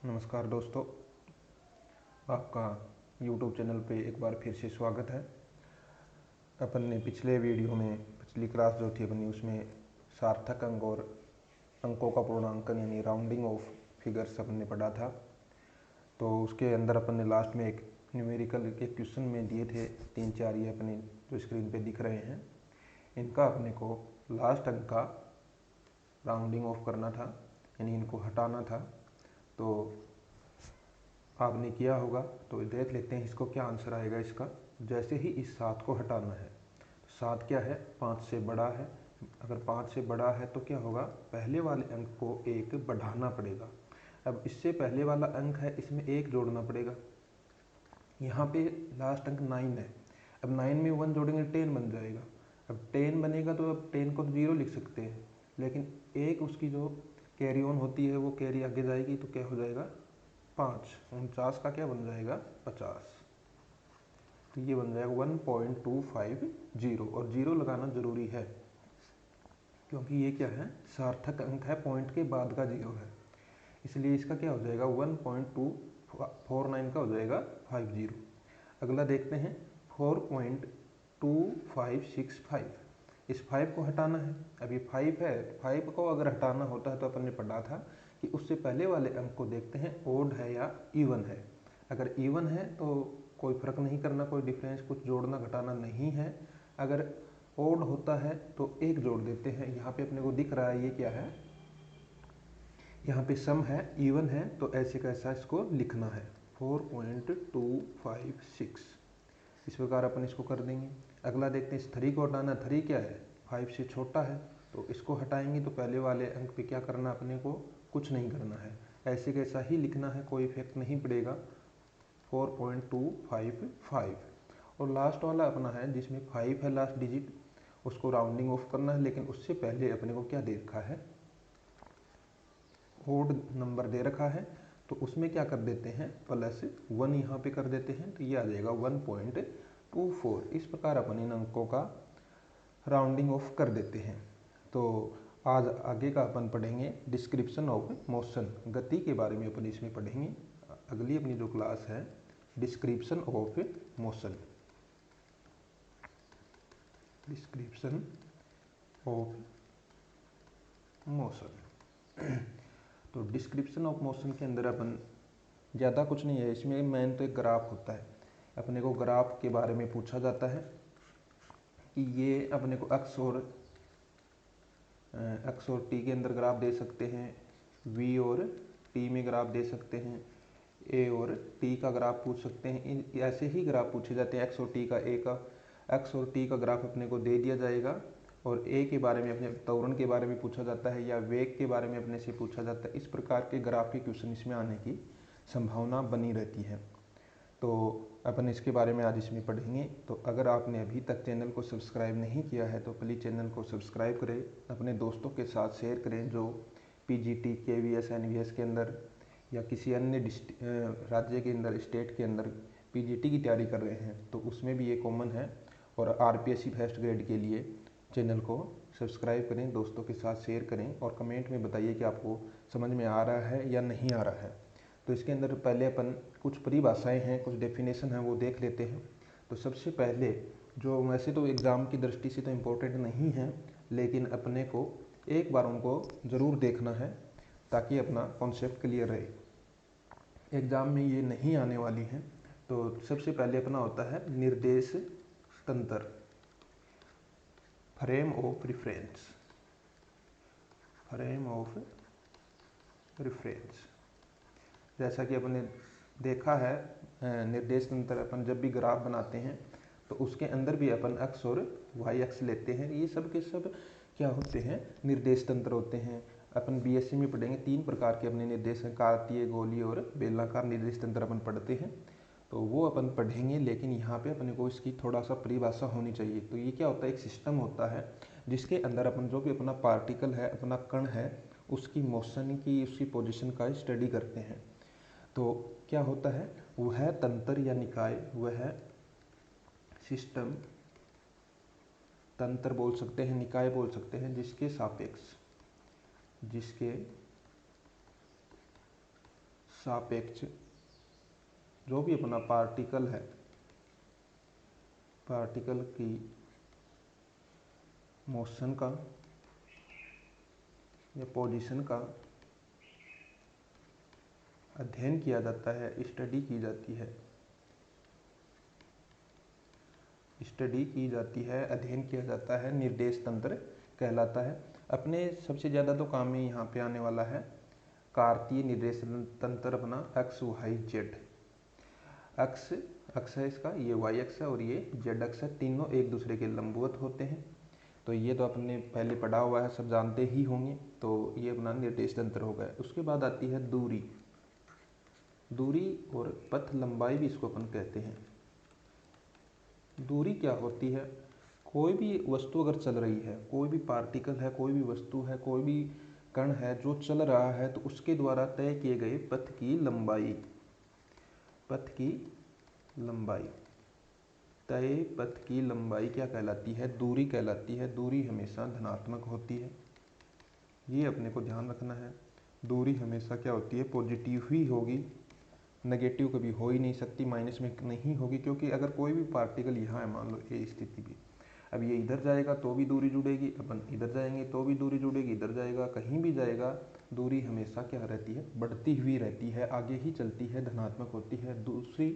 नमस्कार दोस्तों, आपका YouTube चैनल पे एक बार फिर से स्वागत है। अपन ने पिछले वीडियो में पिछली क्लास जो थी अपनी उसमें सार्थक अंक और अंकों का पूर्णांकन यानी राउंडिंग ऑफ फिगर्स अपन ने पढ़ा था। तो उसके अंदर अपन ने लास्ट में एक न्यूमेरिकल के क्वेश्चन में दिए थे 3-4, ये अपने जो स्क्रीन पे दिख रहे हैं। इनका अपने को लास्ट अंक का राउंडिंग ऑफ करना था, यानी इनको हटाना था। तो आपने किया होगा, तो देख लेते हैं इसको क्या आंसर आएगा इसका। जैसे ही इस 7 को हटाना है, 7 क्या है, 5 से बड़ा है। अगर 5 से बड़ा है तो क्या होगा, पहले वाले अंक को 1 बढ़ाना पड़ेगा। अब इससे पहले वाला अंक है, इसमें 1 जोड़ना पड़ेगा। यहाँ पे लास्ट अंक 9 है। अब 9 में 1 जोड़ेंगे 10 बन जाएगा। अब 10 बनेगा तो अब 10 को 0 लिख सकते हैं, लेकिन एक उसकी जो कैरी ऑन होती है वो कैरी आगे जाएगी तो क्या हो जाएगा 5। 49 का क्या बन जाएगा 50। तो ये बन जाएगा 1.250 और 0 लगाना जरूरी है क्योंकि ये क्या है, सार्थक अंक है, पॉइंट के बाद का 0 है। इसलिए इसका क्या हो जाएगा 1.249 का हो जाएगा 50। अगला देखते हैं 4.2565। इस 5 को हटाना है। अब ये 5 है, 5 को अगर हटाना होता है तो अपन ने पढ़ा था कि उससे पहले वाले अंक को देखते हैं ओड है या इवन है। अगर इवन है तो कोई फर्क नहीं करना, कोई डिफरेंस, कुछ जोड़ना घटाना नहीं है। अगर ओड होता है तो 1 जोड़ देते हैं। यहाँ पे अपने को दिख रहा है ये क्या है, यहाँ पे सम है, इवन है, तो ऐसे कैसा इसको लिखना है 4.256। इस प्रकार अपन इसको कर देंगे। अगला देखते हैं इस 3 को हटाना। 3 क्या है, 5 से छोटा है, तो इसको हटाएंगे तो पहले वाले अंक पे क्या करना, अपने को कुछ नहीं करना है, ऐसे कैसा ही लिखना है, कोई इफेक्ट नहीं पड़ेगा 4.255। और लास्ट वाला अपना है जिसमें 5 है लास्ट डिजिट, उसको राउंडिंग ऑफ करना है, लेकिन उससे पहले अपने को क्या दे रखा है, ओड नंबर दे रखा है, तो उसमें क्या कर देते हैं +1 यहाँ पे कर देते हैं, तो ये आ जाएगा 1.24। इस प्रकार अपन इन अंकों का राउंडिंग ऑफ कर देते हैं। तो आज आगे का अपन पढ़ेंगे डिस्क्रिप्शन ऑफ मोशन, गति के बारे में अपन इसमें पढ़ेंगे। अगली अपनी जो क्लास है description of motion, description of motion. तो डिस्क्रिप्शन ऑफ मोशन के अंदर अपन ज़्यादा कुछ नहीं है, इसमें मेन तो एक ग्राफ होता है। अपने को ग्राफ के बारे में पूछा जाता है कि ये अपने को एक्स और टी के अंदर ग्राफ दे सकते हैं, वी और टी में ग्राफ दे सकते हैं, ए और टी का ग्राफ पूछ सकते हैं। ऐसे ही ग्राफ पूछे जाते हैं। एक्स और टी का ग्राफ अपने को दे दिया जाएगा, और ए के बारे में अपने त्वरण के बारे में पूछा जाता है, या वेग के बारे में अपने से पूछा जाता है। इस प्रकार के ग्राफ के क्वेश्चन इसमें आने की संभावना बनी रहती है। तो अपन इसके बारे में आज इसमें पढ़ेंगे। तो अगर आपने अभी तक चैनल को सब्सक्राइब नहीं किया है तो प्लीज़ चैनल को सब्सक्राइब करें, अपने दोस्तों के साथ शेयर करें जो पीजीटी, केवीएस, एनवीएस के अंदर या किसी अन्य राज्य के अंदर, स्टेट के अंदर पीजीटी की तैयारी कर रहे हैं, तो उसमें भी ये कॉमन है। और आरपीएससी फर्स्ट ग्रेड के लिए चैनल को सब्सक्राइब करें, दोस्तों के साथ शेयर करें, और कमेंट में बताइए कि आपको समझ में आ रहा है या नहीं आ रहा है। तो इसके अंदर पहले अपन कुछ परिभाषाएं हैं, कुछ डेफिनेशन हैं, वो देख लेते हैं। तो सबसे पहले, जो वैसे तो एग्ज़ाम की दृष्टि से तो इम्पोर्टेंट नहीं है, लेकिन अपने को एक बार उनको ज़रूर देखना है ताकि अपना कॉन्सेप्ट क्लियर रहे। एग्ज़ाम में ये नहीं आने वाली हैं। तो सबसे पहले अपना होता है निर्देश तंत्र, frame of reference, frame of reference. जैसा कि अपने देखा है, निर्देश तंत्र अपन जब भी ग्राफ बनाते हैं तो उसके अंदर भी अपन एक्स और वाई एक्स लेते हैं। ये सब के सब क्या होते हैं, निर्देश तंत्र होते हैं। अपन बीएससी में पढ़ेंगे 3 प्रकार के अपने निर्देश, कार्तीय, गोलीय और बेलनाकार निर्देश तंत्र अपन पढ़ते हैं, तो वो अपन पढ़ेंगे। लेकिन यहाँ पे अपने को इसकी थोड़ा सा परिभाषा होनी चाहिए। तो ये क्या होता है, एक सिस्टम होता है जिसके अंदर अपन जो भी अपना पार्टिकल है, अपना कण है, उसकी मोशन की, उसकी पोजिशन का स्टडी करते हैं। तो क्या होता है, वह तंत्र या निकाय, वह सिस्टम, तंत्र बोल सकते हैं, निकाय बोल सकते हैं, जिसके सापेक्ष जो भी अपना पार्टिकल है, पार्टिकल की मोशन का या पोजीशन का अध्ययन किया जाता है, स्टडी की जाती है, स्टडी की जाती है, अध्ययन किया जाता है, निर्देश तंत्र कहलाता है। अपने सबसे ज़्यादा तो काम में यहाँ पे आने वाला है कार्तीय निर्देश तंत्र, अपना एक्स वाई जेड। अक्ष है इसका, ये वाई अक्ष है और ये जेड अक्ष है, तीनों एक दूसरे के लंबवत होते हैं। तो ये तो अपने पहले पढ़ा हुआ है, सब जानते ही होंगे। तो ये अपना निर्देश तंत्र हो गया। उसके बाद आती है दूरी। दूरी और पथ लंबाई भी इसको अपन कहते हैं। दूरी क्या होती है? कोई भी वस्तु अगर चल रही है, कोई भी पार्टिकल है, कोई भी वस्तु है, कोई भी कण है जो चल रहा है, तो उसके द्वारा तय किए गए पथ की लंबाई, पथ की लंबाई, तय पथ की लंबाई क्या कहलाती है? दूरी कहलाती है। दूरी हमेशा धनात्मक होती है, ये अपने को ध्यान रखना है। दूरी हमेशा क्या होती है? पॉजिटिव ही होगी, नेगेटिव कभी हो ही नहीं सकती, माइनस में नहीं होगी। क्योंकि अगर कोई भी पार्टिकल यहाँ है, मान लो ये स्थिति भी, अब ये इधर जाएगा तो भी दूरी जुड़ेगी, अपन इधर जाएंगे तो भी दूरी जुड़ेगी, इधर जाएगा, कहीं भी जाएगा, दूरी हमेशा क्या रहती है? बढ़ती हुई रहती है, आगे ही चलती है, धनात्मक होती है। दूसरी,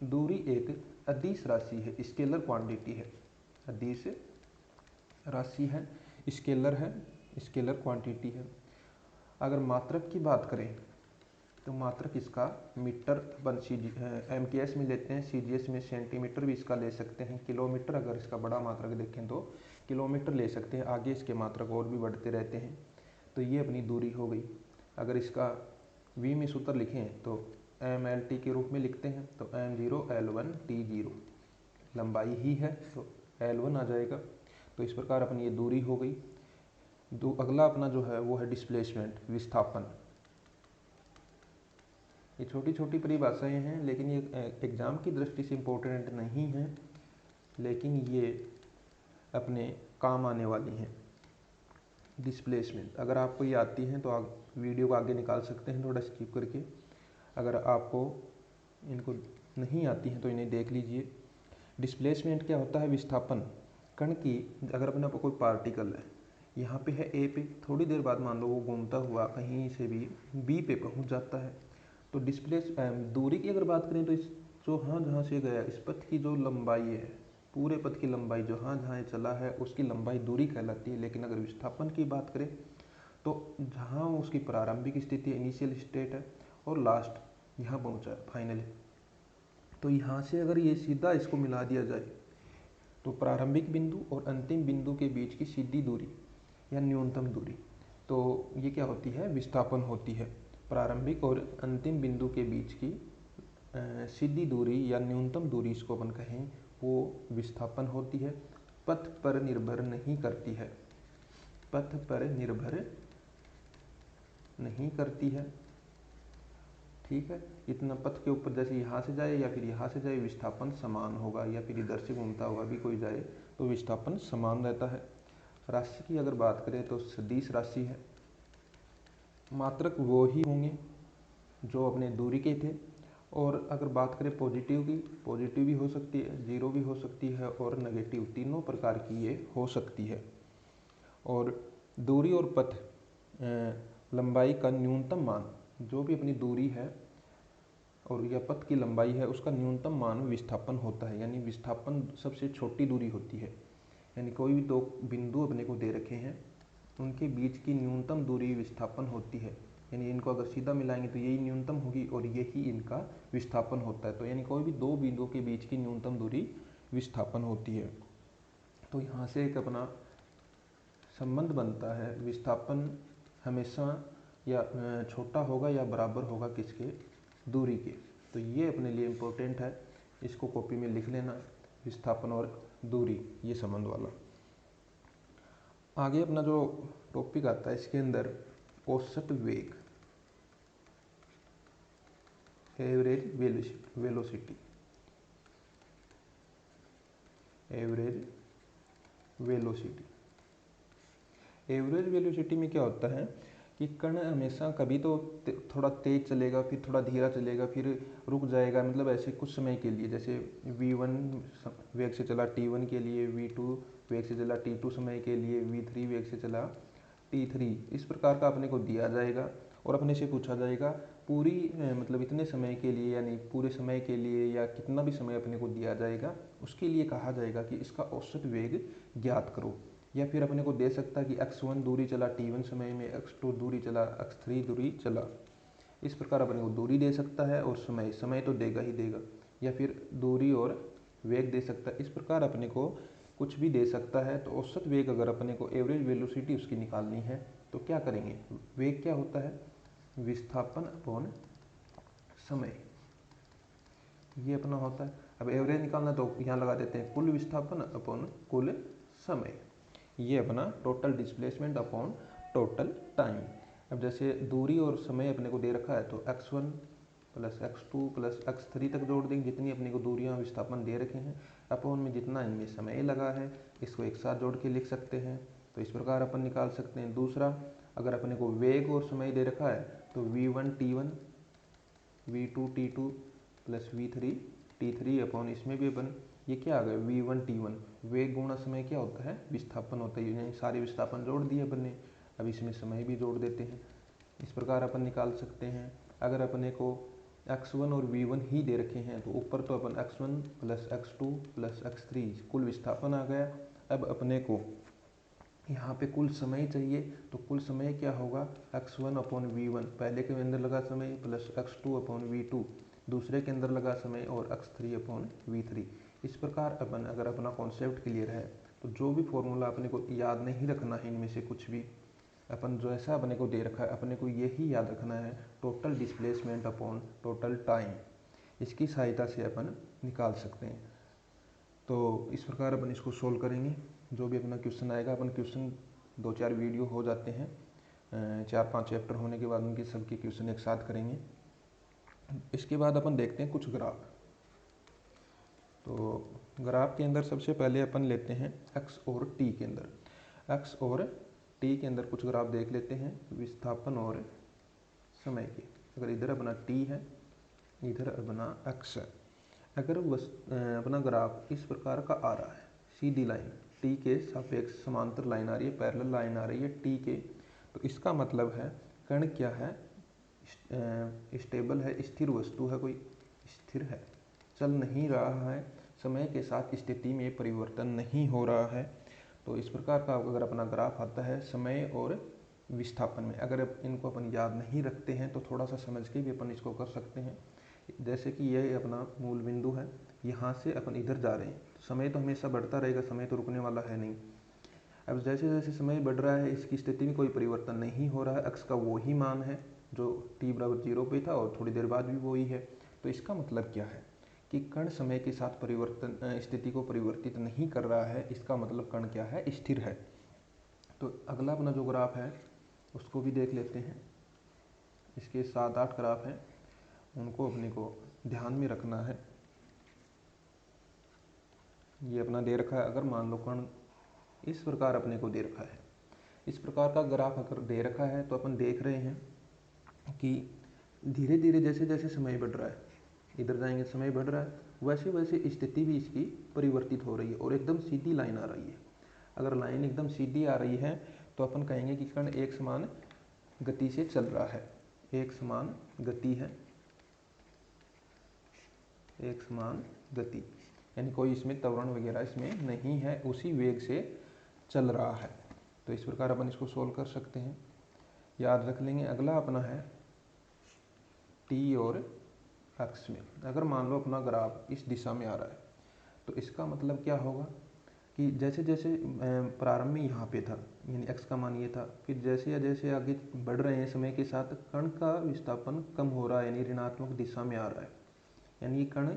दूरी एक अदिश राशि है, स्केलर क्वांटिटी है, अदिश राशि है, स्केलर है, स्केलर क्वांटिटी है। अगर मात्रक की बात करें तो मात्रक इसका मीटर अपन MTS में लेते हैं, CGS में सेंटीमीटर भी इसका ले सकते हैं, किलोमीटर अगर इसका बड़ा मात्रक देखें तो किलोमीटर ले सकते हैं, आगे इसके मात्रक और भी बढ़ते रहते हैं। तो ये अपनी दूरी हो गई। अगर इसका V में सूत्र लिखें तो MLT के रूप में लिखते हैं, तो M0 L1 T0 लंबाई ही है तो L1 आ जाएगा। तो इस प्रकार अपनी ये दूरी हो गई। अगला अपना जो है वो है डिस्प्लेसमेंट, विस्थापन। ये छोटी छोटी परिभाषाएं हैं, लेकिन ये एग्ज़ाम की दृष्टि से इम्पोर्टेंट नहीं है, लेकिन ये अपने काम आने वाली हैं। डिस्प्लेसमेंट अगर आपको ये आती हैं तो आप वीडियो को आगे निकाल सकते हैं थोड़ा स्किप करके। अगर आपको इनको नहीं आती हैं तो इन्हें देख लीजिए। डिस्प्लेसमेंट क्या होता है? विस्थापन। कण की, अगर अपने आपको कोई पार्टिकल है, यहाँ पे है A पे, थोड़ी देर बाद मान लो वो घूमता हुआ कहीं से भी B पे पहुँच जाता है, तो दूरी की अगर बात करें तो इस जो हाँ जहाँ से गया, इस पथ की जो लंबाई है, पूरे पथ की लंबाई जो हाँ जहाँ चला है उसकी लंबाई दूरी कहलाती है। लेकिन अगर विस्थापन की बात करें तो जहाँ उसकी प्रारंभिक स्थिति, इनिशियल स्टेट है, और लास्ट यहाँ पहुँचा है, फाइनली, तो यहाँ से अगर ये सीधा इसको मिला दिया जाए तो प्रारंभिक बिंदु और अंतिम बिंदु के बीच की सीधी दूरी या न्यूनतम दूरी, तो ये क्या होती है? विस्थापन होती है। प्रारंभिक और अंतिम बिंदु के बीच की सीधी दूरी या न्यूनतम दूरी इसको अपन कहें, वो विस्थापन होती है। पथ पर निर्भर नहीं करती है, पथ पर निर्भर नहीं करती है, ठीक है। इतना पथ के ऊपर जैसे यहाँ से जाए या फिर यहाँ से जाए, विस्थापन समान होगा, या फिर इधर से घूमता हुआ भी कोई जाए तो विस्थापन समान रहता है। राशि की अगर बात करें तो सदिश राशि है। मात्रक वो ही होंगे जो अपने दूरी के थे। और अगर बात करें पॉजिटिव की, पॉजिटिव भी हो सकती है, जीरो भी हो सकती है, और नेगेटिव, तीनों प्रकार की ये हो सकती है। और दूरी और पथ लंबाई का न्यूनतम मान, जो भी अपनी दूरी है और या पथ की लंबाई है, उसका न्यूनतम मान विस्थापन होता है। यानी विस्थापन सबसे छोटी दूरी होती है। यानी कोई भी दो बिंदु अपने को दे रखे हैं, उनके बीच की न्यूनतम दूरी विस्थापन होती है। यानी इनको अगर सीधा मिलाएंगे तो यही न्यूनतम होगी और यही इनका विस्थापन होता है। तो यानी कोई भी दो बिंदुओं के बीच की न्यूनतम दूरी विस्थापन होती है। तो यहाँ से एक अपना संबंध बनता है, विस्थापन हमेशा या छोटा होगा या बराबर होगा किसके? दूरी के। तो ये अपने लिए इम्पोर्टेंट है, इसको कॉपी में लिख लेना, विस्थापन और दूरी, ये संबंध वाला। आगे अपना जो टॉपिक आता है इसके अंदर औसत वेग, average velocity, average velocity. Average velocity में क्या होता है कि कण हमेशा कभी तो थोड़ा तेज चलेगा, फिर थोड़ा धीरा चलेगा, फिर रुक जाएगा, मतलब ऐसे कुछ समय के लिए। जैसे v1 वेग से चला t1 के लिए, v2 वेग से चला t2 समय के लिए, v3 वेग से चला t3, इस प्रकार का अपने को दिया जाएगा और अपने से पूछा जाएगा पूरी मतलब इतने समय के लिए, यानी पूरे समय के लिए या कितना भी समय अपने को दिया जाएगा, उसके लिए कहा जाएगा कि इसका औसत वेग ज्ञात करो। या फिर अपने को दे सकता है कि x1 दूरी चला t1 समय में, x2 दूरी चला, x3 दूरी चला, इस प्रकार अपने को दूरी दे सकता है और समय तो देगा ही देगा। या फिर दूरी और वेग दे सकता है, इस प्रकार अपने को कुछ भी दे सकता है। तो औसत वेग अगर अपने को एवरेज वेलोसिटी उसकी निकालनी है तो क्या करेंगे, वेग क्या होता है, विस्थापन अपॉन समय, ये अपना होता है। अब एवरेज निकालना तो यहाँ लगा देते हैं कुल विस्थापन अपॉन कुल समय, ये अपना total displacement upon total time. अब जैसे दूरी और समय अपने को दे रखा है तो x1 plus x2 plus x3 तक जोड़ देंगे, जितनी अपने को दूरियां विस्थापन दे रखे हैं, अपॉन में जितना इनमें समय लगा है, इसको एक साथ जोड़ के लिख सकते हैं। तो इस प्रकार अपन निकाल सकते हैं। दूसरा, अगर अपने को वेग और समय दे रखा है तो v1 t1, v2 t2 plus v3 t3 upon इसमें भी अपन, ये क्या आ गया v1 t1, वेग गुणा समय क्या होता है, विस्थापन होता है। यानी सारे विस्थापन जोड़ दिए अपन ने, अब इसमें समय भी जोड़ देते हैं। इस प्रकार अपन निकाल सकते हैं। अगर अपने को x1 और v1 ही दे रखे हैं तो ऊपर तो अपन x1 plus x2 plus x3 कुल विस्थापन आ गया। अब अपने को यहाँ पे कुल समय चाहिए, तो कुल समय क्या होगा, x1 अपॉन v1, पहले के अंदर लगा समय, प्लस x2 अपॉन v2, दूसरे के अंदर लगा समय, और x3 अपॉन v3। इस प्रकार अपन अगर अपना कॉन्सेप्ट क्लियर है तो जो भी फॉर्मूला अपने को याद नहीं रखना है इनमें से कुछ भी, अपन जो ऐसा अपने को दे रखा है अपने को यही याद रखना है, total displacement upon total time, इसकी सहायता से अपन निकाल सकते हैं। तो इस प्रकार अपन इसको सोल्व करेंगे। जो भी अपना क्वेश्चन आएगा, अपन क्वेश्चन 2-4 वीडियो हो जाते हैं, 4-5 चैप्टर होने के बाद उनके सबके क्वेश्चन एक साथ करेंगे। इसके बाद अपन देखते हैं कुछ ग्राफ। तो ग्राफ के अंदर सबसे पहले अपन लेते हैं x और t के अंदर, x और t के अंदर कुछ ग्राफ देख लेते हैं विस्थापन और समय के। अगर इधर अपना t है, इधर अपना x है। अगर अपना ग्राफ इस प्रकार का आ रहा है, सीधी लाइन t के सापेक्ष समांतर लाइन आ रही है, पैरेलल लाइन आ रही है t के, तो इसका मतलब है कण क्या है, स्टेबल है, स्थिर वस्तु है, कोई स्थिर है, चल नहीं रहा है, समय के साथ स्थिति में परिवर्तन नहीं हो रहा है। तो इस प्रकार का अगर अपना ग्राफ आता है समय और विस्थापन में, अगर इनको अपन याद नहीं रखते हैं तो थोड़ा सा समझ के भी अपन इसको कर सकते हैं। जैसे कि ये अपना मूल बिंदु है, यहाँ से अपन इधर जा रहे हैं, तो समय तो हमेशा बढ़ता रहेगा, समय तो रुकने वाला है नहीं। अब जैसे जैसे समय बढ़ रहा है इसकी स्थिति में कोई परिवर्तन नहीं हो रहा है, अक्स का वो ही मान है जो t बराबर 0 पे था और थोड़ी देर बाद भी वो ही है। तो इसका मतलब क्या है कि कण समय के साथ परिवर्तन स्थिति को परिवर्तित नहीं कर रहा है, इसका मतलब कण क्या है, स्थिर है। तो अगला अपना जो ग्राफ है उसको भी देख लेते हैं। इसके 7-8 ग्राफ हैं, उनको अपने को ध्यान में रखना है। ये अपना दे रखा है, अगर मान लो कण इस प्रकार अपने को दे रखा है, इस प्रकार का ग्राफ अगर दे रखा है तो अपन देख रहे हैं कि धीरे धीरे जैसे जैसे समय बढ़ रहा है, इधर जाएंगे समय बढ़ रहा है, वैसे वैसे स्थिति भी इसकी परिवर्तित हो रही है और एकदम सीधी लाइन आ रही है। अगर लाइन एकदम सीधी आ रही है तो अपन कहेंगे कि कण एक समान गति से चल रहा है, एक समान गति है, एक समान गति, यानी कोई इसमें त्वरण वगैरह इसमें नहीं है, उसी वेग से चल रहा है। तो इस प्रकार अपन इसको सोल्व कर सकते हैं, याद रख लेंगे। अगला अपना है t और x में। अगर मान लो अपना ग्राफ इस दिशा में आ रहा है तो इसका मतलब क्या होगा कि जैसे जैसे प्रारंभ में यहाँ पे था, यानी x का मान ये था, फिर जैसे या जैसे आगे बढ़ रहे हैं समय के साथ कण का विस्थापन कम हो रहा है, यानी ऋणात्मक दिशा में आ रहा है, यानी कण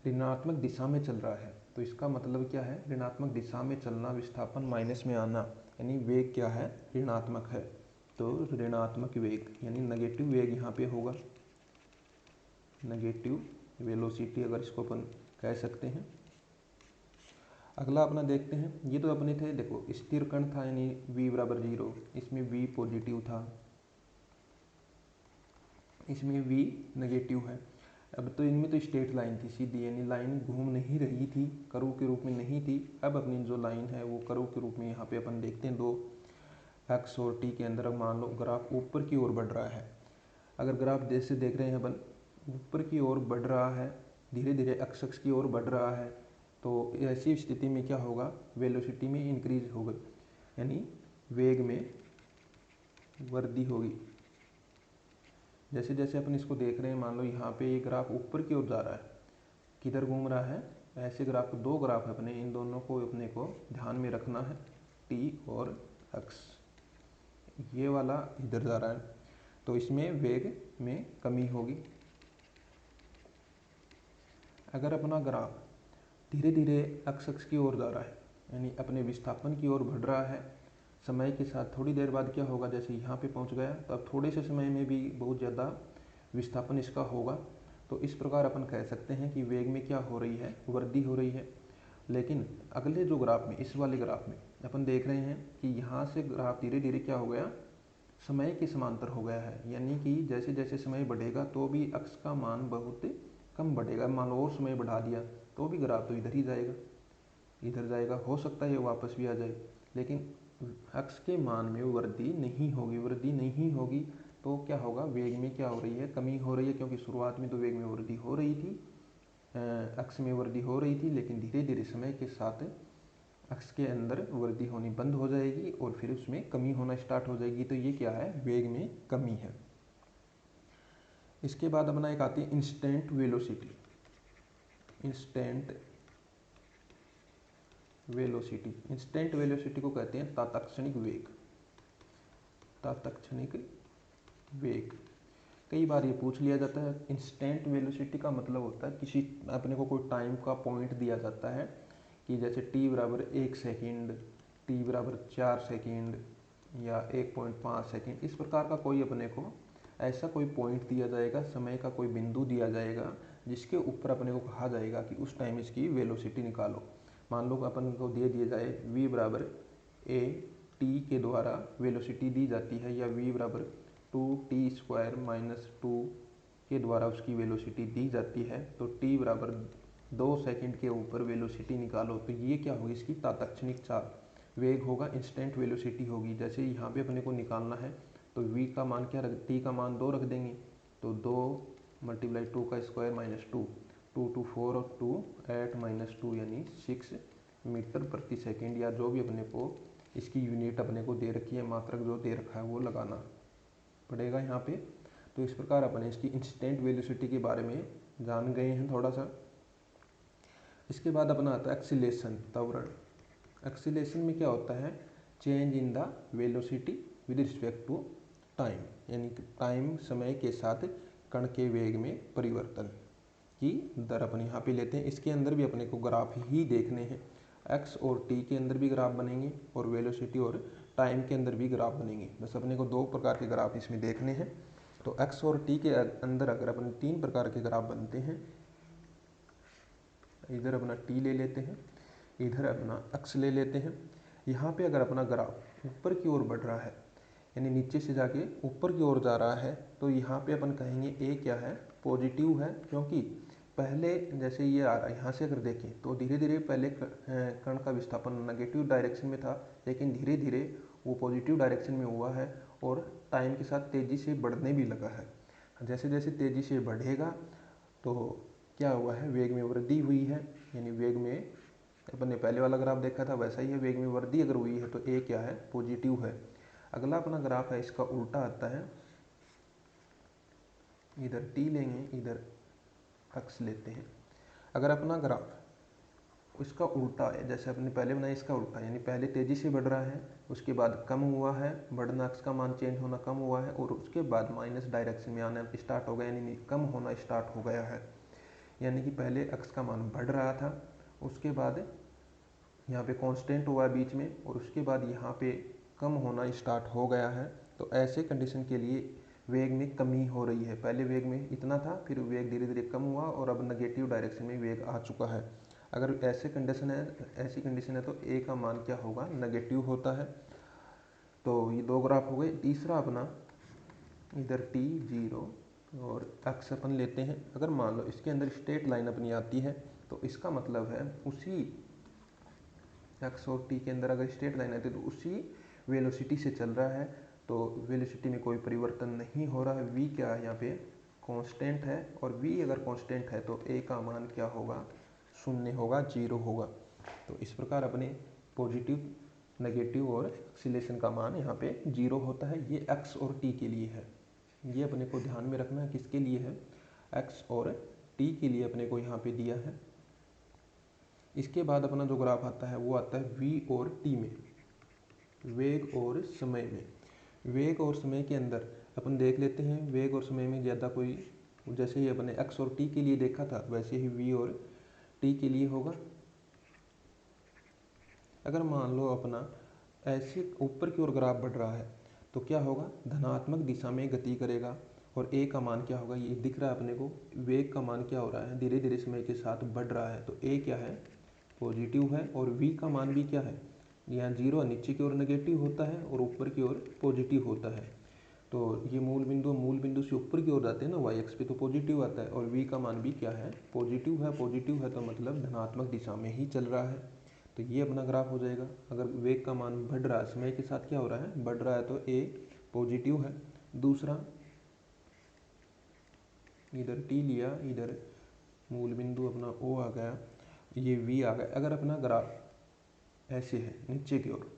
ऋणात्मक दिशा में चल रहा है। तो इसका मतलब क्या है, ऋणात्मक दिशा में चलना, विस्थापन माइनस में आना, यानी वेग क्या है, ऋणात्मक है। तो ऋणात्मक वेग यानी नेगेटिव वेग यहाँ पे होगा, नेगेटिव वेलोसिटी अगर इसको अपन कह सकते हैं। अगला अपना देखते हैं, ये तो अपने थे देखो स्थिर कण था, यानी v बराबर 0, इसमें v पॉजिटिव था, इसमें v नेगेटिव है। अब तो इनमें तो स्ट्रेट लाइन थी सीधी, यानी लाइन घूम नहीं रही थी, कर्व के रूप में नहीं थी। अब अपनी जो लाइन है वो कर्व के रूप में यहाँ पे अपन देखते हैं दो एक्स और टी के अंदर। अब मान लो ग्राफ ऊपर की ओर बढ़ रहा है। अगर ग्राफ जैसे देख रहे हैं अपन ऊपर की ओर बढ़ रहा है, धीरे धीरे एक्स की ओर बढ़ रहा है, तो ऐसी स्थिति में क्या होगा, वेलोसिटी में इंक्रीज होगी, यानी वेग में वृद्धि होगी। जैसे जैसे अपन इसको देख रहे हैं, मान लो यहाँ पे ये ग्राफ ऊपर की ओर जा रहा है, किधर घूम रहा है, ऐसे ग्राफ, दो ग्राफ है अपने, इन दोनों को अपने को ध्यान में रखना है, टी और एक्स। ये वाला इधर जा रहा है तो इसमें वेग में कमी होगी। अगर अपना ग्राफ धीरे धीरे एक्स की ओर जा रहा है, यानी अपने विस्थापन की ओर बढ़ रहा है, समय के साथ थोड़ी देर बाद क्या होगा, जैसे यहाँ पे पहुँच गया तो अब थोड़े से समय में भी बहुत ज़्यादा विस्थापन इसका होगा। तो इस प्रकार अपन कह सकते हैं कि वेग में क्या हो रही है, वृद्धि हो रही है। लेकिन अगले जो ग्राफ में, इस वाले ग्राफ में अपन देख रहे हैं कि यहाँ से ग्राफ धीरे धीरे क्या हो गया, समय के समांतर हो गया है, यानी कि जैसे जैसे समय बढ़ेगा तो भी अक्ष का मान बहुत कम बढ़ेगा। मान लो और समय बढ़ा दिया तो भी ग्राफ तो इधर ही जाएगा, इधर जाएगा, हो सकता है ये वापस भी आ जाए, लेकिन अक्ष के मान में वृद्धि नहीं होगी। वृद्धि नहीं होगी तो क्या होगा, वेग में क्या हो रही है, कमी हो रही है, क्योंकि शुरुआत में तो वेग में वृद्धि हो रही थी, अक्ष में वृद्धि हो रही थी, लेकिन धीरे धीरे समय के साथ अक्ष के अंदर वृद्धि होनी बंद हो जाएगी और फिर उसमें कमी होना स्टार्ट हो जाएगी। तो ये क्या है, वेग में कमी है। इसके बाद अपना एक आती है instant velocity. Instant velocity, instant velocity को कहते हैं तात्क्षणिक वेग। तात्क्षणिक वेग, कई बार ये पूछ लिया जाता है। इंस्टेंट वेलोसिटी का मतलब होता है किसी अपने को कोई टाइम का पॉइंट दिया जाता है कि जैसे t बराबर 1 सेकेंड, t बराबर 4 सेकेंड या 1.5 सेकेंड, इस प्रकार का कोई अपने को ऐसा कोई पॉइंट दिया जाएगा, समय का कोई बिंदु दिया जाएगा जिसके ऊपर अपने को कहा जाएगा कि उस टाइम इसकी वेलोसिटी निकालो। मान लो अपन को दे दिया जाए v बराबर a t के द्वारा वेलोसिटी दी जाती है, या v बराबर 2t² - 2 के द्वारा उसकी वेलोसिटी दी जाती है, तो t बराबर 2 सेकंड के ऊपर वेलोसिटी निकालो। तो ये क्या होगी, इसकी तात्क्षणिक चाल, वेग होगा, इंस्टेंट वेलोसिटी होगी। जैसे यहाँ पे अपने को निकालना है तो v का मान क्या रख, t का मान 2 रख देंगे, तो 2 × 2 का स्क्वायर -2, 2 2 4 और 2 8 -2 यानी 6 मीटर प्रति सेकेंड, या जो भी अपने को इसकी यूनिट अपने को दे रखी है, मात्रक जो दे रखा है वो लगाना पड़ेगा यहाँ पे। तो इस प्रकार अपन इसकी इंस्टेंट वेलोसिटी के बारे में जान गए हैं थोड़ा सा। इसके बाद अपना आता है एक्सीलेशन, त्वरण। एक्सीलेशन में क्या होता है, change in the velocity with respect to time, यानी टाइम, समय के साथ कण के वेग में परिवर्तन की दर अपन यहाँ पे लेते हैं। इसके अंदर भी अपने को ग्राफ ही देखने हैं, एक्स और टी के अंदर भी ग्राफ बनेंगे और वेलोसिटी और टाइम के अंदर भी ग्राफ बनेंगे। बस अपने को दो प्रकार के ग्राफ इसमें देखने हैं। तो एक्स और टी के अंदर अगर अपन 3 प्रकार के ग्राफ बनते हैं, इधर अपना टी ले लेते हैं, इधर अपना एक्स ले लेते हैं। यहाँ पे अगर अपना ग्राफ ऊपर की ओर बढ़ रहा है, यानी नीचे से जाके ऊपर की ओर जा रहा है, तो यहाँ पे अपन कहेंगे ए क्या है, पॉजिटिव है, क्योंकि पहले जैसे ये आ रहा है, यहाँ से अगर देखें तो धीरे धीरे पहले कण का विस्थापन नेगेटिव डायरेक्शन में था, लेकिन धीरे धीरे वो पॉजिटिव डायरेक्शन में हुआ है और टाइम के साथ तेज़ी से बढ़ने भी लगा है। जैसे जैसे तेज़ी से बढ़ेगा तो क्या हुआ है, वेग में वृद्धि हुई है, यानी वेग में अपन ने पहले वाला ग्राफ देखा था वैसा ही है, वेग में वृद्धि अगर हुई है तो ए क्या है, पॉजिटिव है। अगला अपना ग्राफ है, इसका उल्टा आता है, इधर टी लेंगे, इधर एक्स लेते हैं। अगर अपना ग्राफ इसका उल्टा है, जैसे अपने पहले बनाया इसका उल्टा, यानी पहले तेज़ी से बढ़ रहा है, उसके बाद कम हुआ है, बढ़ना एक्स का मान चेंज होना कम हुआ है, और उसके बाद माइनस डायरेक्शन में आना स्टार्ट हो गया, यानी कम होना स्टार्ट हो गया है। यानी कि पहले एक्स का मान बढ़ रहा था, उसके बाद यहाँ पे कांस्टेंट हुआ है बीच में, और उसके बाद यहाँ पे कम होना स्टार्ट हो गया है। तो ऐसे कंडीशन के लिए वेग में कमी हो रही है। पहले वेग में इतना था, फिर वेग धीरे धीरे कम हुआ और अब नेगेटिव डायरेक्शन में वेग आ चुका है। अगर ऐसी कंडीशन है तो ए का मान क्या होगा, नेगेटिव होता है। तो ये दो ग्राफ हो गए। तीसरा अपना इधर t 0 और एक्स अपन लेते हैं। अगर मान लो इसके अंदर स्ट्रेट लाइन अपनी आती है तो इसका मतलब है उसी एक्स और टी के अंदर अगर स्ट्रेट लाइन आती है तो उसी वेलोसिटी से चल रहा है, तो वेलोसिटी में कोई परिवर्तन नहीं हो रहा है। वी क्या है यहाँ पे कांस्टेंट है, और वी अगर कांस्टेंट है तो ए का मान क्या होगा, शून्य होगा, जीरो होगा। तो इस प्रकार अपने पॉजिटिव, नेगेटिव और एक्सीलरेशन का मान यहाँ पे जीरो होता है। ये एक्स और टी के लिए है, ये अपने को ध्यान में रखना है। किसके लिए है, एक्स और टी के लिए अपने को यहाँ पे दिया है। इसके बाद अपना जो ग्राफ आता है वो आता है वी और टी में, वेग और समय में। वेग और समय के अंदर अपन देख लेते हैं, वेग और समय में ज़्यादा कोई, जैसे ही अपने एक्स और टी के लिए देखा था वैसे ही वी और टी के लिए होगा। अगर मान लो अपना ऐसे ऊपर की ओर ग्राफ बढ़ रहा है तो क्या होगा, धनात्मक दिशा में गति करेगा, और ए का मान क्या होगा, ये दिख रहा है अपने को, वेग का मान क्या हो रहा है, धीरे धीरे समय के साथ बढ़ रहा है, तो ए क्या है, पॉजिटिव है, और वी का मान भी क्या है, यहाँ जीरो, नीचे की ओर नेगेटिव होता है और ऊपर की ओर पॉजिटिव होता है। तो ये मूल बिंदु से ऊपर की ओर जाते हैं ना, वाई एक्स पे, तो पॉजिटिव आता है, और वी का मान भी क्या है, पॉजिटिव है। पॉजिटिव है तो मतलब धनात्मक दिशा में ही चल रहा है, तो ये अपना ग्राफ हो जाएगा। अगर वेग का मान बढ़ रहा है, समय के साथ क्या हो रहा है, बढ़ रहा है, तो ए पॉजिटिव है। दूसरा, इधर टी लिया, इधर मूल बिंदु अपना ओ आ गया, ये वी आ गया। अगर अपना ग्राफ ऐसे है नीचे की ओर,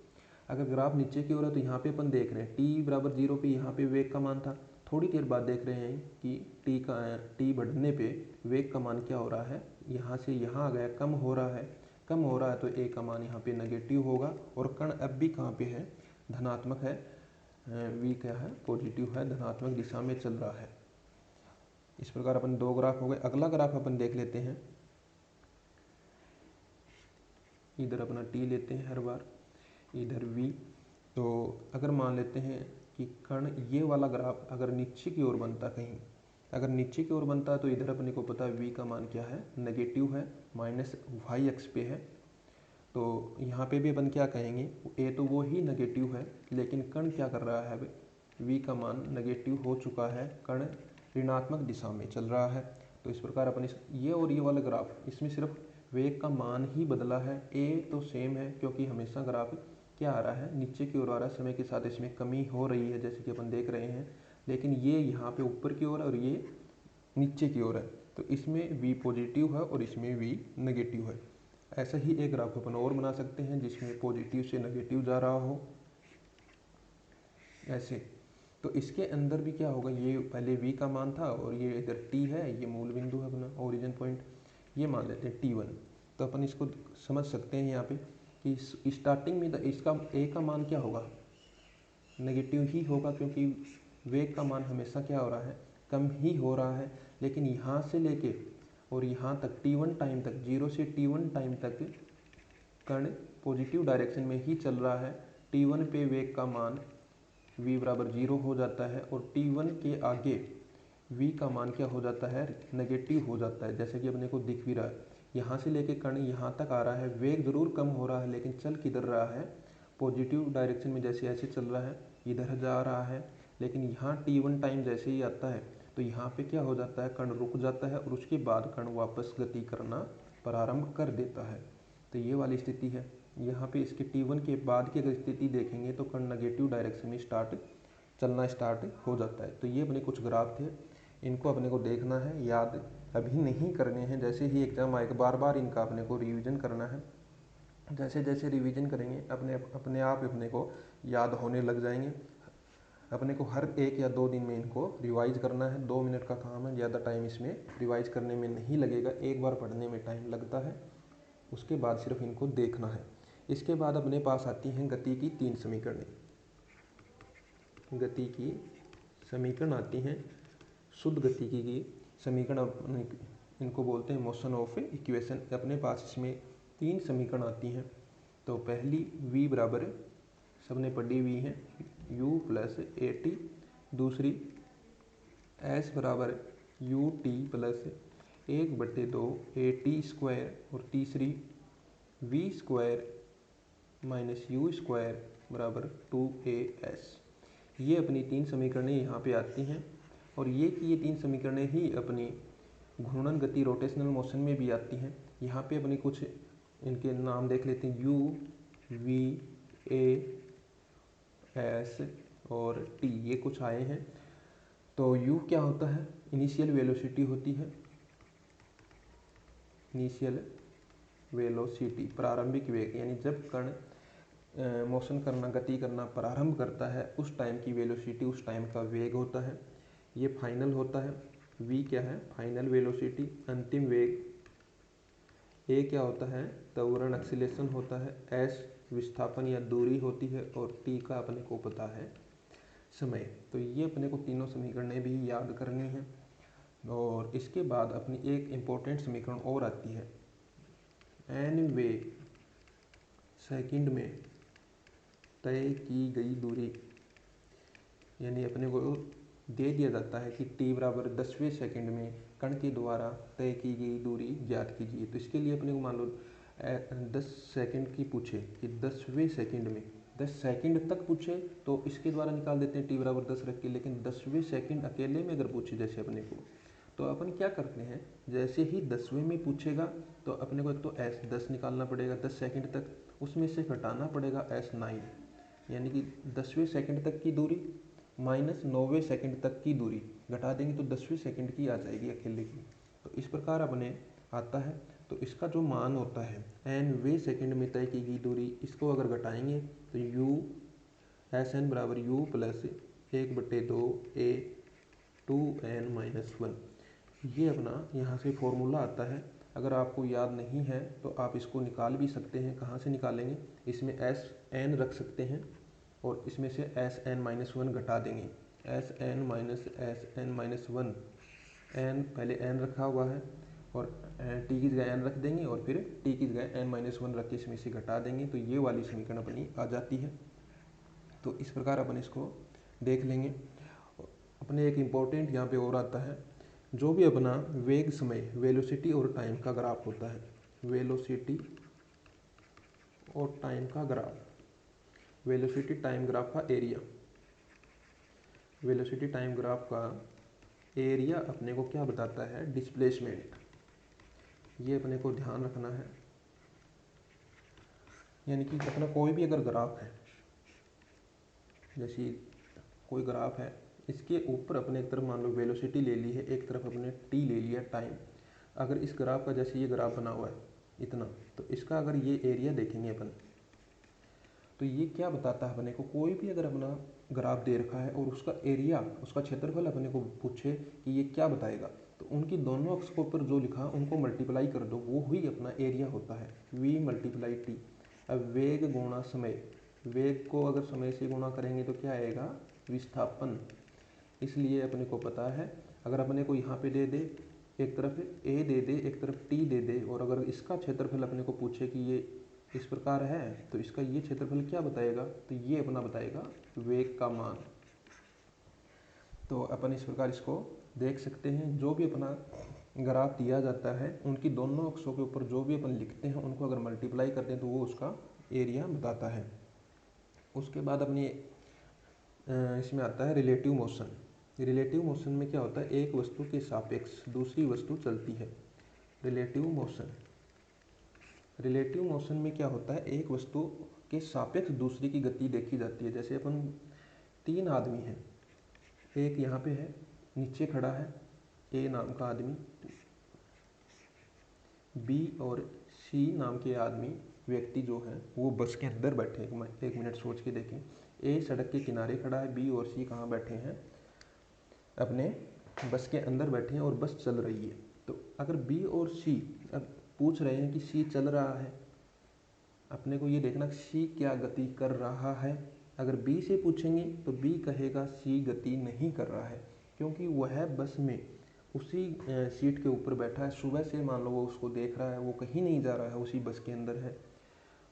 अगर ग्राफ नीचे की ओर है तो यहाँ पे अपन देख रहे हैं टी बराबर जीरो पे यहाँ पे वेग का मान था। थोड़ी देर बाद देख रहे हैं कि टी बढ़ने पे वेग का मान क्या हो रहा है, यहाँ से यहाँ आ गया, कम हो रहा है। कम हो रहा है तो ए का मान यहाँ पे नेगेटिव होगा, और कण अब भी कहाँ पे है, धनात्मक है। वी क्या है, पॉजिटिव है, धनात्मक दिशा में चल रहा है। इस प्रकार अपन दो ग्राफ हो गए। अगला ग्राफ अपन देख लेते हैं, इधर अपना टी लेते हैं हर बार, इधर वी। तो अगर मान लेते हैं कि कण, ये वाला ग्राफ अगर नीचे की ओर बनता, कहीं अगर नीचे की ओर बनता तो इधर अपने को पता है वी का मान क्या है, नेगेटिव है, माइनस वाई एक्स पे है। तो यहाँ पे भी अपन क्या कहेंगे, ए तो वो ही नेगेटिव है, लेकिन कण क्या कर रहा है, वी का मान नेगेटिव हो चुका है, कण ऋणात्मक दिशा में चल रहा है। तो इस प्रकार अपन ये और ये वाला ग्राफ, इसमें सिर्फ वेग का मान ही बदला है, ए तो सेम है, क्योंकि हमेशा ग्राफ क्या आ रहा है, नीचे की ओर आ रहा है। समय के साथ इसमें कमी हो रही है जैसे कि अपन देख रहे हैं, लेकिन ये यहाँ पे ऊपर की ओर है और ये नीचे की ओर है, तो इसमें वी पॉजिटिव है और इसमें वी नेगेटिव है। ऐसा ही एक ग्राफ अपन और बना सकते हैं जिसमें पॉजिटिव से नेगेटिव जा रहा हो, ऐसे। तो इसके अंदर भी क्या होगा, ये पहले वी का मान था और ये इधर टी है, ये मूल बिंदु है अपना, ओरिजिन पॉइंट, ये मान लेते हैं T1। तो अपन इसको समझ सकते हैं यहाँ पे कि स्टार्टिंग में इसका ए का मान क्या होगा, नेगेटिव ही होगा, क्योंकि वेग का मान हमेशा क्या हो रहा है, कम ही हो रहा है। लेकिन यहाँ से लेके और यहाँ तक T1 टाइम तक, 0 से T1 टाइम तक कण पॉजिटिव डायरेक्शन में ही चल रहा है। T1 पे वेग का मान v बराबर 0 हो जाता है, और T1 के आगे v का मान क्या हो जाता है, नेगेटिव हो जाता है, जैसे कि अपने को दिख भी रहा है। यहाँ से लेके कण यहाँ तक आ रहा है, वेग जरूर कम हो रहा है, लेकिन चल किधर रहा है, पॉजिटिव डायरेक्शन में, जैसे ऐसे चल रहा है, इधर जा रहा है। लेकिन यहाँ T1 टाइम जैसे ही आता है तो यहाँ पे क्या हो जाता है, कण रुक जाता है, और उसके बाद कण वापस गति करना प्रारंभ कर देता है। तो ये वाली स्थिति है। यहाँ पे इसके T1 के बाद की अगर स्थिति देखेंगे तो कण नेगेटिव डायरेक्शन में चलना स्टार्ट हो जाता है। तो ये अपने कुछ ग्राफ थे, इनको अपने को देखना है, याद अभी नहीं करने हैं, जैसे ही एग्जाम आएगा बार बार इनका अपने को रिवीजन करना है। जैसे जैसे रिवीजन करेंगे अपने आप अपने को याद होने लग जाएंगे। अपने को हर 1 या 2 दिन में इनको रिवाइज करना है। 2 मिनट का काम है, ज़्यादा टाइम इसमें रिवाइज करने में नहीं लगेगा, एक बार पढ़ने में टाइम लगता है, उसके बाद सिर्फ इनको देखना है। इसके बाद अपने पास आती हैं गति की 3 समीकरणें। गति की समीकरण आती हैं, शुद्ध गति की समीकरण इनको बोलते हैं मोशन ऑफ इक्वेशन। अपने पास इसमें 3 समीकरण आती हैं। तो पहली v बराबर, सबने पढ़ी हुई है, u प्लस ए टी। दूसरी s बराबर U T plus 1/2 A T square. और तीसरी v square minus you square बराबर 2as। ये अपनी 3 समीकरणें यहाँ पे आती हैं। और ये कि ये 3 समीकरणें ही अपनी घूर्णन गति रोटेशनल मोशन में भी आती हैं। यहाँ पे अपनी कुछ इनके नाम देख लेते हैं, U, V, A, S और T, ये कुछ आए हैं। तो U क्या होता है? इनिशियल वेलोसिटी होती है, इनिशियल वेलोसिटी प्रारंभिक वेग, यानी जब कण मोशन करना, गति करना प्रारंभ करता है उस टाइम की वेलोसिटी, उस टाइम का वेग होता है। ये फाइनल होता है। V क्या है? फाइनल वेलोसिटी, अंतिम वेग। A क्या होता है? त्वरण एक्सीलरेशन होता है। S विस्थापन या दूरी होती है और T का अपने को पता है समय। तो ये अपने को तीनों समीकरणें भी याद करनी है। और इसके बाद अपनी एक इम्पोर्टेंट समीकरण और आती है, n वें सेकंड में तय की गई दूरी, यानी अपने को दे दिया जाता है कि t बराबर 10वें सेकंड में कण के द्वारा तय की गई दूरी ज्ञात कीजिए। तो इसके लिए अपने को मान लो 10 सेकंड की पूछे कि 10वें सेकंड में, 10 सेकंड तक पूछे तो इसके द्वारा निकाल देते हैं t बराबर 10 रख के। लेकिन 10वें सेकंड अकेले में अगर पूछे जैसे अपने को, तो अपन क्या करते हैं, जैसे ही 10वें में पूछेगा तो अपने को एक तो S10 निकालना पड़ेगा 10 सेकंड तक, उसमें से घटाना पड़ेगा S9, यानी कि 10वें सेकंड तक की दूरी माइनस 9वें सेकंड तक की दूरी घटा देंगे तो 10वें सेकंड की आ जाएगी अकेले की। तो इस प्रकार अपने आता है। तो इसका जो मान होता है nवें सेकंड में तय की गई दूरी, इसको अगर घटाएंगे तो u Sn बराबर u प्लस 1/2 a 2n-1, ये अपना यहाँ से फॉर्मूला आता है। अगर आपको याद नहीं है तो आप इसको निकाल भी सकते हैं। कहाँ से निकालेंगे? इसमें Sn रख सकते हैं और इसमें से Sn-1 घटा देंगे। Sn माइनस Sn-1, n पहले n रखा हुआ है और t की जगह n रख देंगे और फिर t की जगह n-1 रख के इसमें से घटा देंगे, तो ये वाली समीकरण अपनी आ जाती है। तो इस प्रकार अपन इसको देख लेंगे। अपने एक इम्पोर्टेंट यहाँ पे और आता है, जो भी अपना वेग, समय, वेलोसिटी और टाइम का ग्राफ होता है, वेलोसिटी और टाइम का ग्राफ, वेलोसिटी टाइम ग्राफ का एरिया, वेलोसिटी टाइम ग्राफ का एरिया अपने को क्या बताता है? डिस्प्लेसमेंट। ये अपने को ध्यान रखना है। यानी कि अपना कोई भी अगर ग्राफ है, जैसे कोई ग्राफ है, इसके ऊपर अपने एक तरफ मान लो वेलोसिटी ले ली है, एक तरफ अपने टी ले लिया टाइम। अगर इस ग्राफ का, जैसे ये ग्राफ बना हुआ है इतना, तो इसका अगर ये एरिया देखेंगे अपन, तो ये क्या बताता है अपने को? कोई भी अगर अपना ग्राफ दे रखा है और उसका एरिया, उसका क्षेत्रफल अपने को पूछे कि ये क्या बताएगा, तो उनकी दोनों अक्ष के ऊपर जो लिखा उनको मल्टीप्लाई कर दो, वो ही अपना एरिया होता है, v मल्टीप्लाई टी। अब वेग गुणा समय, वेग को अगर समय से गुणा करेंगे तो क्या आएगा? विस्थापन। इसलिए अपने को पता है, अगर अपने को यहाँ पे दे दे, एक तरफ a दे दे, एक तरफ t दे दे, और अगर इसका क्षेत्रफल अपने को पूछे कि ये इस प्रकार है, तो इसका ये क्षेत्रफल क्या बताएगा? तो ये अपना बताएगा वेग का मान। तो अपन इस प्रकार इसको देख सकते हैं। जो भी अपना ग्राफ दिया जाता है, उनकी दोनों अक्षों के ऊपर जो भी अपन लिखते हैं उनको अगर मल्टीप्लाई करते हैं तो वो उसका एरिया बताता है। उसके बाद अपनी इसमें आता है रिलेटिव मोशन। रिलेटिव मोशन में क्या होता है? एक वस्तु के सापेक्ष दूसरी वस्तु चलती है। रिलेटिव मोशन, रिलेटिव मोशन में क्या होता है? एक वस्तु के सापेक्ष दूसरी की गति देखी जाती है। जैसे अपन 3 आदमी हैं, एक यहाँ पे है, नीचे खड़ा है ए नाम का आदमी, बी और सी नाम के आदमी, व्यक्ति जो है वो बस के अंदर बैठे हैं। एक मिनट सोच के देखें। ए सड़क के किनारे खड़ा है, बी और सी कहाँ बैठे हैं? अपने बस के अंदर बैठे हैं और बस चल रही है। तो अगर बी और सी, अब पूछ रहे हैं कि सी चल रहा है, अपने को ये देखना सी क्या गति कर रहा है। अगर बी से पूछेंगे तो बी कहेगा सी गति नहीं कर रहा है, क्योंकि वह बस में उसी सीट के ऊपर बैठा है। सुबह से मान लो वो उसको देख रहा है, वो कहीं नहीं जा रहा है, उसी बस के अंदर है।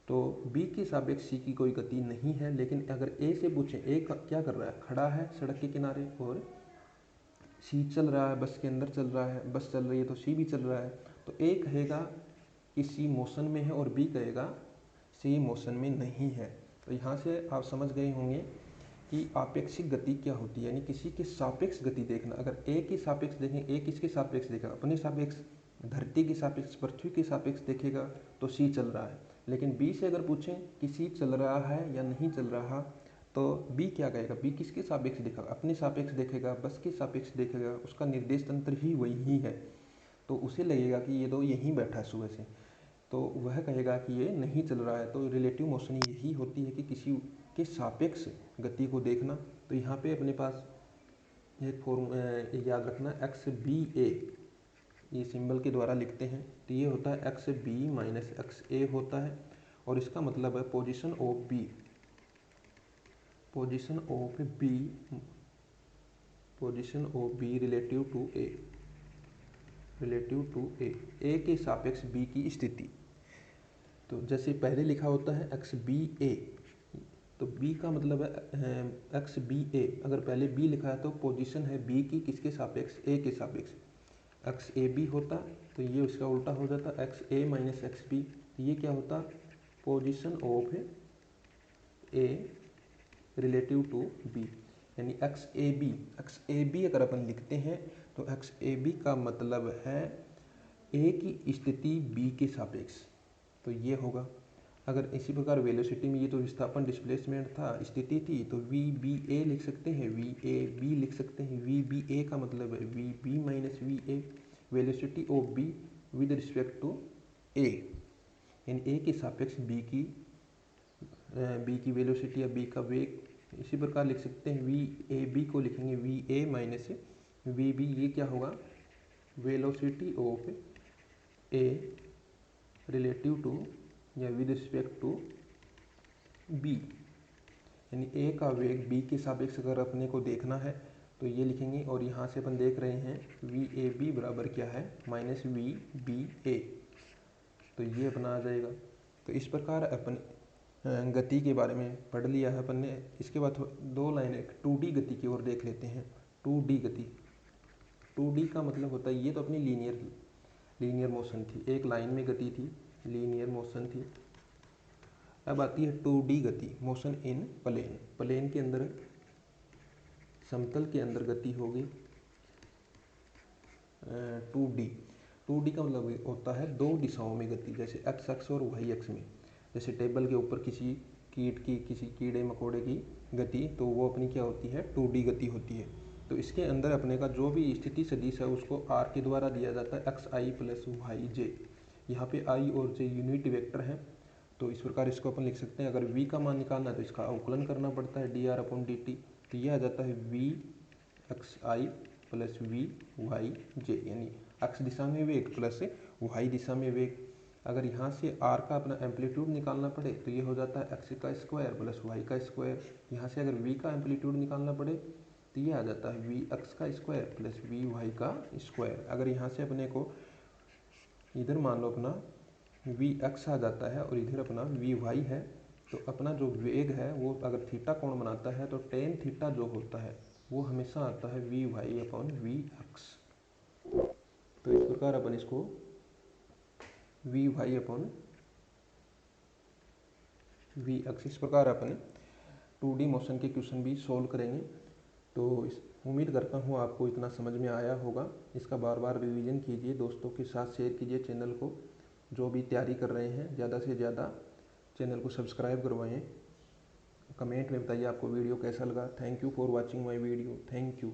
तो बी के सापेक्ष सी की कोई गति नहीं है। लेकिन अगर ए से पूछें, ए क्या कर रहा है? खड़ा है सड़क के किनारे और सी चल रहा है, बस के अंदर चल रहा है, बस चल रही है तो सी भी चल रहा है। तो ए कहेगा कि सी मोशन में है और बी कहेगा सी मोशन में नहीं है। तो यहाँ से आप समझ गए होंगे कि आपेक्षिक गति क्या होती है, यानी किसी के सापेक्ष गति देखना। अगर ए के सापेक्ष देखें, ए किसके सापेक्ष देखेगा, अपने सापेक्ष, धरती के सापेक्ष, पृथ्वी के सापेक्ष देखेगा तो सी चल रहा है। लेकिन बी से अगर पूछें कि सी चल रहा है या नहीं चल रहा, तो बी क्या कहेगा, बी किसके सापेक्ष देखेगा, अपने सापेक्ष देखेगा, बस के सापेक्ष देखेगा, उसका निर्देश तंत्र ही वही है, तो उसे लगेगा कि ये तो यहीं बैठा है सुबह से, तो वह कहेगा कि ये नहीं चल रहा है। तो रिलेटिव मोशन यही होती है कि किसी के सापेक्ष गति को देखना। तो यहाँ पे अपने पास एक याद रखना, एक्स बी ए, ये सिंबल के द्वारा लिखते हैं, तो ये होता है X B minus X A होता है, और इसका मतलब है position of B, position of B, position of B relative to A, relative to A के सापेक्ष बी की स्थिति। तो जैसे पहले लिखा होता है एक्स बी ए, तो बी का मतलब है एक्स बी ए, अगर पहले बी लिखा है तो पोजीशन है बी की किसके सापेक्ष, ए के सापेक्ष, एक्स ए बी होता, तो ये उसका उल्टा हो जाता x a minus x b, तो ये क्या होता, position of a relative to b, यानी एक्स ए बी अगर अपन लिखते हैं तो एक्स ए बी का मतलब है ए की स्थिति बी के सापेक्ष, तो ये होगा। अगर इसी प्रकार वेलोसिटी में ये तो विस्थापन डिस्प्लेसमेंट था, स्थिति थी, तो वी बी ए लिख सकते हैं, वी ए बी लिख सकते हैं, वी बी ए का मतलब है V B minus V A, velocity of B with respect to A, यानी ए के सापेक्ष बी की वेलोसिटी या बी का वेग। इसी प्रकार लिख सकते हैं वी ए बी को लिखेंगे v a minus v b, ये क्या होगा, velocity of a relative to या विद रिस्पेक्ट टू बी, यानी ए का वेग बी के सापेक्ष अगर अपने को देखना है तो ये लिखेंगे, और यहाँ से अपन देख रहे हैं वी ए बी बराबर क्या है, माइनस वी बी ए, तो ये अपना आ जाएगा। तो इस प्रकार अपन गति के बारे में पढ़ लिया है अपन ने। इसके बाद दो लाइनें 2D गति की ओर देख लेते हैं। 2D गति, 2D का मतलब होता है, ये तो अपनी लीनियर मोशन थी, एक लाइन में गति थी, लीनियर मोशन थी। अब आती है 2D गति, मोशन इन प्लेन, प्लेन के अंदर, समतल के अंदर गति होगी 2D। 2D का मतलब होता है दो दिशाओं में गति, जैसे एक्स अक्ष और वाई अक्ष में, जैसे टेबल के ऊपर किसी कीट की, किसी कीड़े मकोड़े की गति, तो वो अपनी क्या होती है, 2D गति होती है। तो इसके अंदर अपने का जो भी स्थिति सदिश है उसको आर के द्वारा दिया जाता है, एक्स आई प्लस वाई जे, यहाँ पे आई और जे यूनिट वेक्टर है, तो इस प्रकार इसको अपन लिख सकते हैं। अगर v का मान निकालना है तो इसका अवकलन करना पड़ता है D R upon D T, तो यह आ जाता है V X I plus V Y J, यानी एक्स दिशा में वेग प्लस वाई दिशा में वेग। अगर यहाँ से आर का अपना एम्पलीट्यूड निकालना पड़े तो ये हो जाता है एक्स का स्क्वायर प्लस वाई का स्क्वायर। यहाँ से अगर वी का एम्पलीट्यूड निकालना पड़े तो ये आ जाता है वी एक्स का स्क्वायर प्लस वी वाई का स्क्वायर। अगर यहाँ से अपने को इधर मान लो अपना वी एक्स आ जाता है और इधर अपना वी वाई है, तो अपना जो वेग है वो अगर थीटा कोण बनाता है तो टेन थीटा जो होता है वो हमेशा आता है V Y upon V X. तो इस प्रकार अपन इसको V Y upon V X, इस प्रकार अपन 2D मोशन के क्वेश्चन भी सॉल्व करेंगे। तो उम्मीद करता हूँ आपको इतना समझ में आया होगा। इसका बार बार रिवीजन कीजिए, दोस्तों के साथ शेयर कीजिए चैनल को, जो भी तैयारी कर रहे हैं ज़्यादा से ज़्यादा चैनल को सब्सक्राइब करवाएं। कमेंट में बताइए आपको वीडियो कैसा लगा। Thank you for watching my video, thank you.